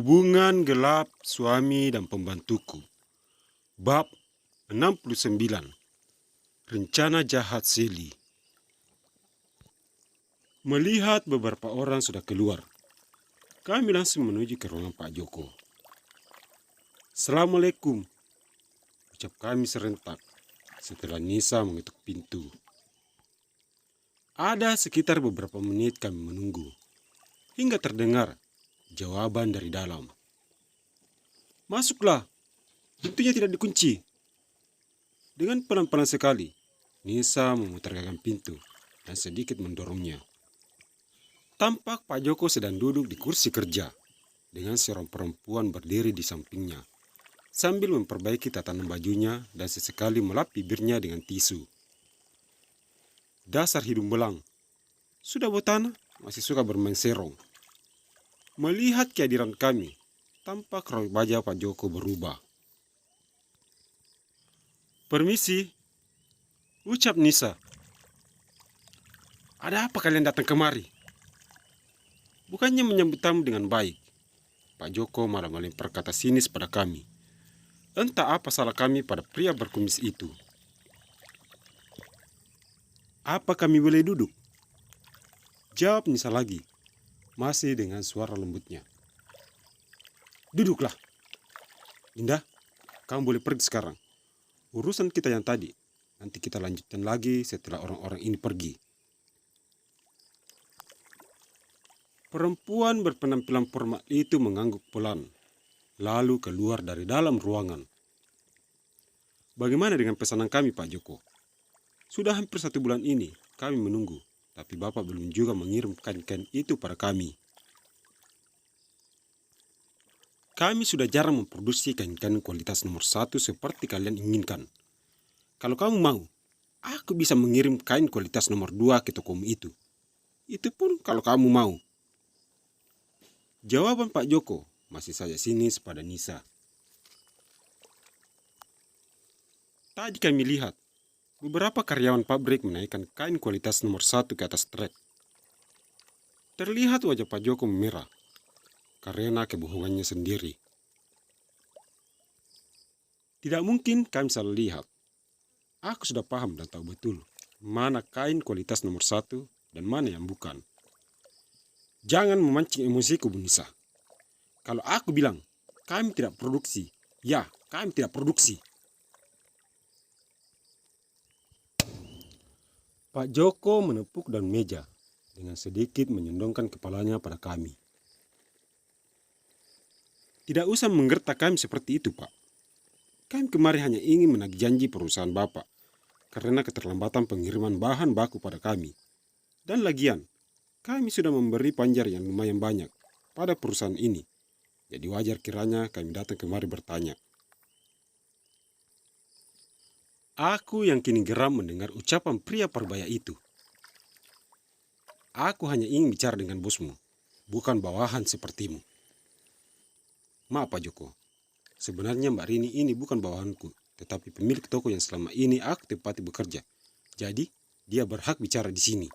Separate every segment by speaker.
Speaker 1: Hubungan gelap suami dan pembantuku. Bab 69. Rencana jahat Sally. Melihat beberapa orang sudah keluar, kami langsung menuju ke ruangan Pak Joko. "Assalamualaikum," ucap kami serentak setelah Nisa mengetuk pintu. Ada sekitar beberapa menit kami menunggu, hingga terdengar jawaban dari dalam. "Masuklah, pintunya tidak dikunci." Dengan pelan-pelan sekali, Nisa memutarkan pintu dan sedikit mendorongnya. Tampak Pak Joko sedang duduk di kursi kerja, dengan seorang perempuan berdiri di sampingnya, sambil memperbaiki tatanan bajunya dan sesekali melap bibirnya dengan tisu. Dasar hidung belang, sudah botana masih suka bermain serong. Melihat kehadiran kami, tampak raut wajah Pak Joko berubah. "Permisi," ucap Nisa. "Ada apa kalian datang kemari?" Bukannya menyambut tamu dengan baik, Pak Joko malah melempar kata sinis pada kami. Entah apa salah kami pada pria berkumis itu. "Apa kami boleh duduk?" jawab Nisa lagi, masih dengan suara lembutnya. "Duduklah. Indah, kamu boleh pergi sekarang. Urusan kita yang tadi, nanti kita lanjutkan lagi setelah orang-orang ini pergi." Perempuan berpenampilan formal itu mengangguk pelan, lalu keluar dari dalam ruangan. "Bagaimana dengan pesanan kami, Pak Joko? Sudah hampir 1 bulan ini kami menunggu, tapi Bapak belum juga mengirim kain-kain itu pada kami." "Kami sudah jarang memproduksi kain-kain kualitas nomor 1 seperti kalian inginkan. Kalau kamu mau, aku bisa mengirim kain kualitas nomor 2 ke tokomu itu. Itu pun kalau kamu mau." Jawaban Pak Joko masih saja sinis pada Nisa. Tadi kami lihat beberapa karyawan pabrik menaikkan kain kualitas nomor 1 ke atas trek. Terlihat wajah Pak Joko memerah karena kebohongannya sendiri. "Tidak mungkin kami salah lihat. Aku sudah paham dan tahu betul mana kain kualitas nomor 1 dan mana yang bukan. Jangan memancing emosiku, Bu Nisa. Kalau aku bilang kami tidak produksi, ya kami tidak produksi." Pak Joko menepuk daun meja dengan sedikit menyondongkan kepalanya pada kami. "Tidak usah menggertak kami seperti itu, Pak. Kami kemarin hanya ingin menagih janji perusahaan Bapak karena keterlambatan pengiriman bahan baku pada kami. Dan lagian, kami sudah memberi panjar yang lumayan banyak pada perusahaan ini. Jadi wajar kiranya kami datang kemari bertanya." Aku yang kini geram mendengar ucapan pria paruh-baya itu. "Aku hanya ingin bicara dengan bosmu, bukan bawahan sepertimu." "Maaf Pak Joko, sebenarnya Mbak Rini ini bukan bawahanku, tetapi pemilik toko yang selama ini aku tempati bekerja. Jadi, dia berhak bicara di sini."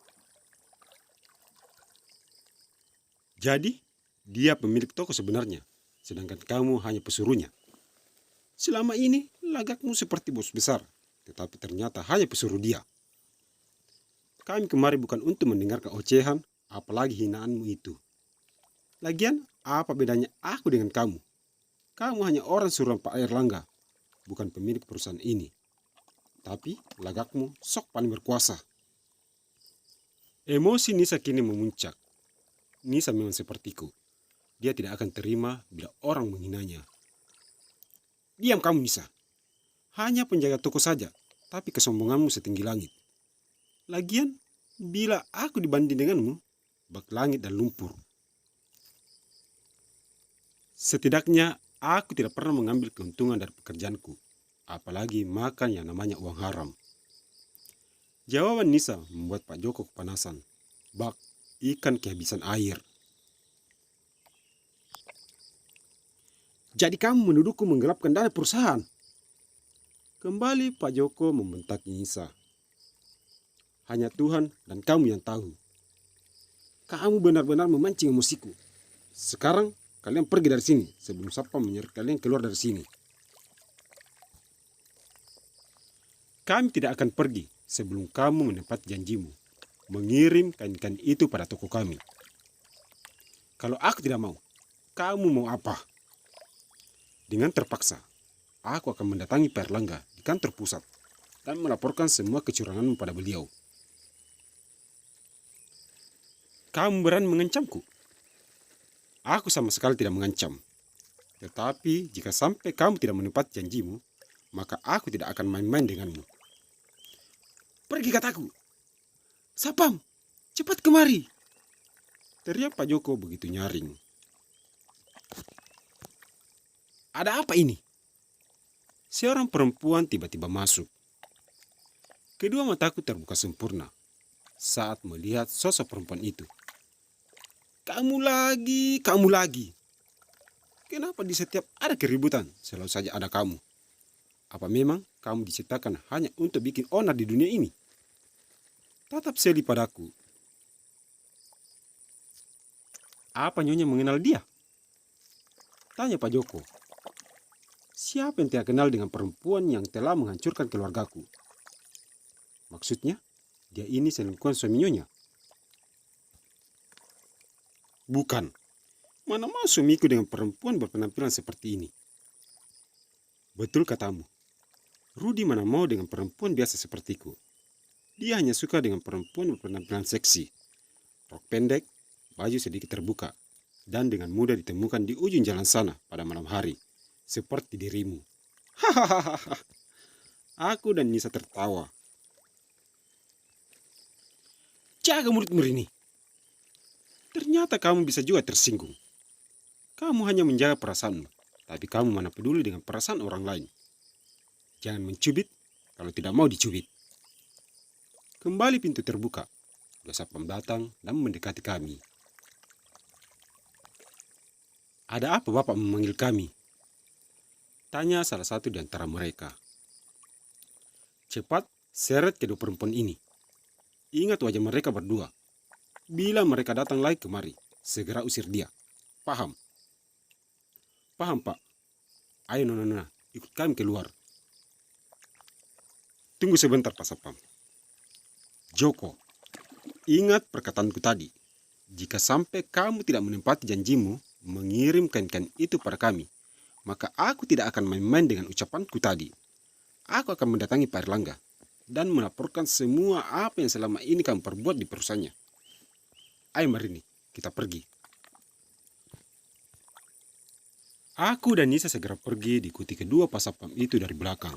Speaker 1: "Jadi, dia pemilik toko sebenarnya, sedangkan kamu hanya pesuruhnya. Selama ini lagakmu seperti bos besar, tetapi ternyata hanya pesuruh dia. Kami kemari bukan untuk mendengarkan ocehan, apalagi hinaanmu itu. Lagian, apa bedanya aku dengan kamu? Kamu hanya orang suruhan Pak Airlangga, bukan pemilik perusahaan ini. Tapi lagakmu sok paling berkuasa." Emosi Nisa kini memuncak. Nisa memang sepertiku. Dia tidak akan terima bila orang menghinanya. "Diam kamu, Nisa. Hanya penjaga toko saja, tapi kesombonganmu setinggi langit. Lagian, bila aku dibanding denganmu, bak langit dan lumpur. Setidaknya, aku tidak pernah mengambil keuntungan dari pekerjaanku, apalagi makan yang namanya uang haram." Jawaban Nisa membuat Pak Joko kepanasan. Bak ikan kehabisan air. "Jadi kamu menuduhku menggelapkan dana perusahaan?" Kembali Pak Joko membentak Nisa. "Hanya Tuhan dan kamu yang tahu. Kamu benar-benar memancing emosiku. Sekarang kalian pergi dari sini sebelum Sapam menyeret kalian keluar dari sini. Kami tidak akan pergi sebelum kamu menepati janjimu, mengirim kain-kain itu pada toko kami. Kalau aku tidak mau, kamu mau apa? Dengan terpaksa, aku akan mendatangi Pak Erlangga di kantor pusat dan melaporkan semua kecuranganmu pada beliau. Kamu berani mengancamku? Aku sama sekali tidak mengancam. Tetapi jika sampai kamu tidak menepati janjimu, maka aku tidak akan main-main denganmu. Pergi kataku. Sapam, cepat kemari. Teriak Pak Joko begitu nyaring. Ada apa ini? Seorang perempuan tiba-tiba masuk. Kedua mataku terbuka sempurna saat melihat sosok perempuan itu. Kamu lagi. Kenapa di setiap ada keributan selalu saja ada kamu? Apa memang kamu diciptakan hanya untuk bikin onar di dunia ini? Tatap Seli padaku. Apa Nyonya mengenal dia? Tanya Pak Joko. Siapa yang tidak kenal dengan perempuan yang telah menghancurkan keluargaku? Maksudnya, dia ini selingkuhan suami Nyonya? Bukan. Mana mau suamiku dengan perempuan berpenampilan seperti ini? Betul katamu. Rudi mana mau dengan perempuan biasa sepertiku. Dia hanya suka dengan perempuan berpenampilan seksi. Rok pendek, baju sedikit terbuka, dan dengan mudah ditemukan di ujung jalan sana pada malam hari. Seperti dirimu. Hahaha. Aku dan Nisa tertawa. Jaga mulutmu ini. Ternyata kamu bisa juga tersinggung. Kamu hanya menjaga perasaanmu, tapi kamu mana peduli dengan perasaan orang lain. Jangan mencubit kalau tidak mau dicubit. Kembali pintu terbuka. Dua Sapam datang dan mendekati kami. Ada apa Bapak memanggil kami? Tanya salah satu di antara mereka. Cepat seret kedua perempuan ini. Ingat wajah mereka berdua. Bila mereka datang lagi kemari, segera usir dia. Paham? Paham, Pak. Ayo nona, ikut kami keluar. Tunggu sebentar, Pak Sapam. Joko, ingat perkataanku tadi. Jika sampai kamu tidak menempati janjimu mengirim kain-kain itu pada kami, maka aku tidak akan main-main dengan ucapanku tadi. Aku akan mendatangi Pak Erlangga dan melaporkan semua apa yang selama ini kamu perbuat di perusahaannya. Ayo Marini, kita pergi. Aku dan Nisa segera pergi diikuti kedua Pak Sapam itu dari belakang.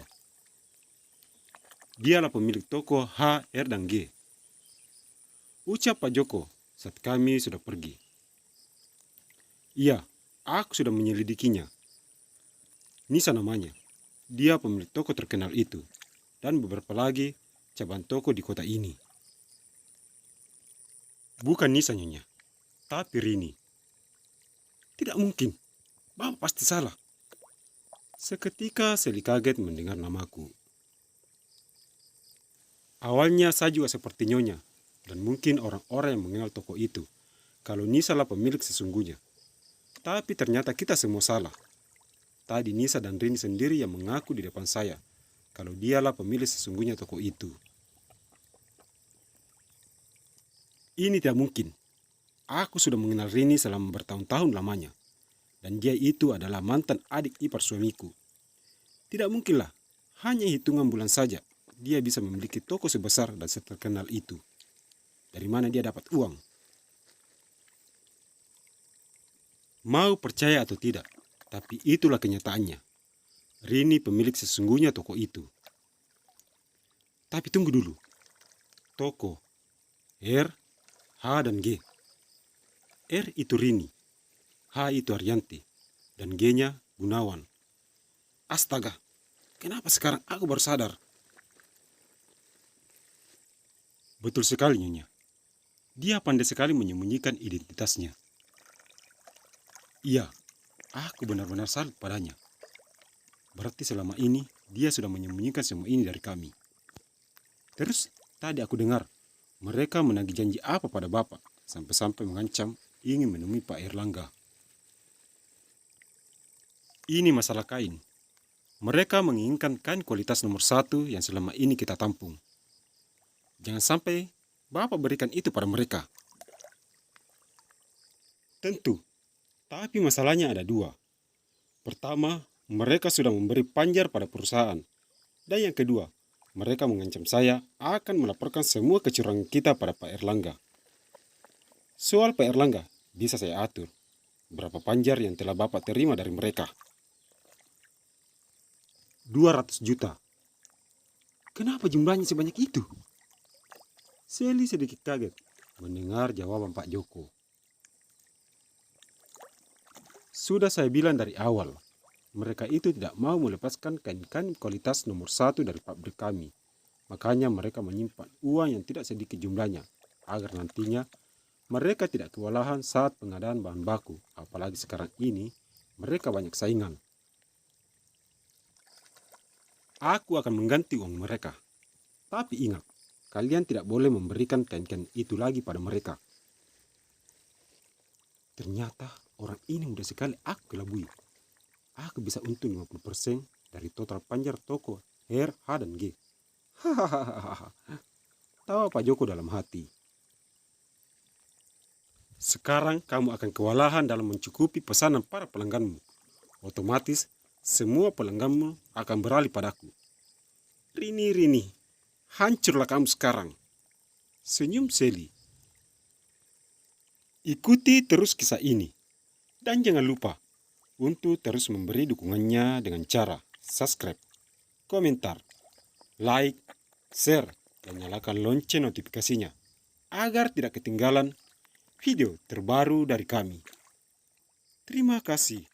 Speaker 1: Dialah pemilik toko H, R, dan G. Ucap Pak Joko saat kami sudah pergi. Iya, aku sudah menyelidikinya. Nisa namanya. Dia pemilik toko terkenal itu. Dan beberapa lagi cabang toko di kota ini. Bukan Nisa Nyonya, tapi Rini. Tidak mungkin, Bapak pasti salah. Seketika Seli kaget mendengar namaku. Awalnya saya juga seperti Nyonya, dan mungkin orang-orang yang mengenal toko itu, kalau Nisa lah pemilik sesungguhnya. Tapi ternyata kita semua salah. Tadi Nisa dan Rini sendiri yang mengaku di depan saya, kalau dialah pemilik sesungguhnya toko itu. Ini tidak mungkin. Aku sudah mengenal Rini selama bertahun-tahun lamanya. Dan dia itu adalah mantan adik ipar suamiku. Tidak mungkinlah, hanya hitungan bulan saja, dia bisa memiliki toko sebesar dan seterkenal itu. Dari mana dia dapat uang? Mau percaya atau tidak, tapi itulah kenyataannya. Rini pemilik sesungguhnya toko itu. Tapi tunggu dulu. Toko R, H, dan G. R itu Rini, H itu Arianti, dan G-nya Gunawan. Astaga, kenapa sekarang aku baru sadar? Betul sekali Nyonya. Dia pandai sekali menyembunyikan identitasnya. Iya, aku benar-benar salut padanya. Berarti selama ini dia sudah menyembunyikan semua ini dari kami. Terus tadi aku dengar mereka menagih janji apa pada Bapak sampai-sampai mengancam ingin menemui Pak Erlangga. Ini masalah kain. Mereka menginginkan kain kualitas nomor 1 yang selama ini kita tampung. Jangan sampai Bapak berikan itu pada mereka. Tentu, tapi masalahnya ada 2. Pertama, mereka sudah memberi panjar pada perusahaan. Dan yang kedua, mereka mengancam saya akan melaporkan semua kecurangan kita pada Pak Erlangga. Soal Pak Erlangga, bisa saya atur berapa panjar yang telah Bapak terima dari mereka. 200 juta. Kenapa jumlahnya sebanyak itu? Seli sedikit kaget mendengar jawaban Pak Joko. Sudah saya bilang dari awal, mereka itu tidak mau melepaskan kain-kain kualitas nomor 1 dari pabrik kami. Makanya mereka menyimpan uang yang tidak sedikit jumlahnya, agar nantinya mereka tidak kewalahan saat pengadaan bahan baku. Apalagi sekarang ini, mereka banyak saingan. Aku akan mengganti uang mereka. Tapi ingat, kalian tidak boleh memberikan kain-kain itu lagi pada mereka. Ternyata orang ini mudah sekali aku kelabui. Aku bisa untung 50% dari total panjar toko R, H, dan G. Hahaha. Tawa Pak Joko dalam hati. Sekarang kamu akan kewalahan dalam mencukupi pesanan para pelangganmu. Otomatis semua pelangganmu akan beralih padaku. Rini, hancurlah kamu sekarang. Senyum Seli. Ikuti terus kisah ini. Dan jangan lupa untuk terus memberi dukungannya dengan cara subscribe, komentar, like, share, dan nyalakan lonceng notifikasinya agar tidak ketinggalan video terbaru dari kami. Terima kasih.